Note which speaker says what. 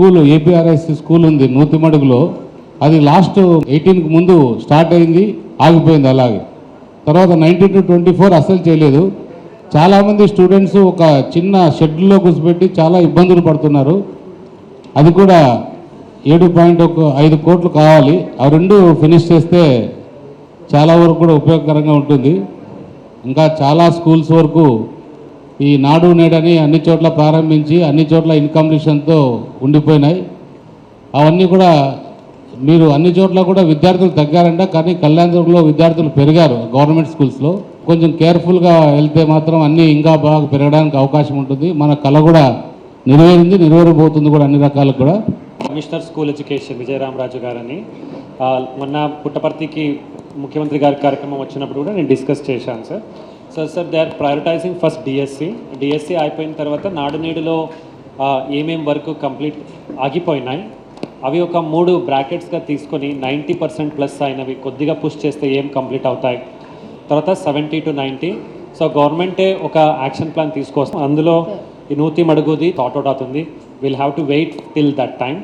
Speaker 1: School ఏపీఆర్ఎస్సి school ఉంది నూతిమడుగులో, అది last 18కి ముందు స్టార్ట్ అయింది, ఆగిపోయింది అలాగే. తర్వాత 19 to 24 అస్సలు చేయలేదు. చాలామంది స్టూడెంట్స్ ఒక చిన్న షెడ్లో కూర్చోబెట్టి చాలా ఇబ్బందులు పడుతున్నారు. అది కూడా 7.5 కోట్లు కావాలి. ఆ రెండు ఫినిష్ చేస్తే చాలా వరకు కూడా ఉపయోగకరంగా ఉంటుంది. ఇంకా చాలా స్కూల్స్ వరకు ఈ నాడు నేడని అన్ని చోట్ల ప్రారంభించి అన్ని చోట్ల ఇన్కంప్లీషన్తో ఉండిపోయినాయి. అవన్నీ కూడా మీరు అన్ని చోట్ల కూడా విద్యార్థులు తగ్గారంట, కానీ కళ్యాణదుర్గంలో విద్యార్థులు పెరిగారు గవర్నమెంట్ స్కూల్స్లో. కొంచెం కేర్ఫుల్గా వెళ్తే మాత్రం అన్నీ ఇంకా బాగా పెరగడానికి అవకాశం ఉంటుంది. మన కళ కూడా నెరవేరబోతుంది కూడా అన్ని రకాలకు కూడా.
Speaker 2: కమిషనర్ స్కూల్ ఎడ్యుకేషన్ విజయరామరాజు గారని మొన్న పుట్టపర్తికి ముఖ్యమంత్రి గారి కార్యక్రమం వచ్చినప్పుడు కూడా నేను డిస్కస్ చేశాను sir. Sir they are prioritising first DSC అయిపోయిన తర్వాత నాడు నేడులో ఏమేం వర్క్ కంప్లీట్ ఆగిపోయినాయి అవి ఒక 3 బ్రాకెట్స్గా తీసుకొని 90% అయినవి కొద్దిగా పుష్ చేస్తే ఏం కంప్లీట్ అవుతాయి, తర్వాత 70 to 90. సో గవర్నమెంటే ఒక యాక్షన్ ప్లాన్ తీసుకొస్తాం. అందులో ఈ నూతి మడుగుది సార్ట్ అవుట్ అవుతుంది. Will have to wait till that time.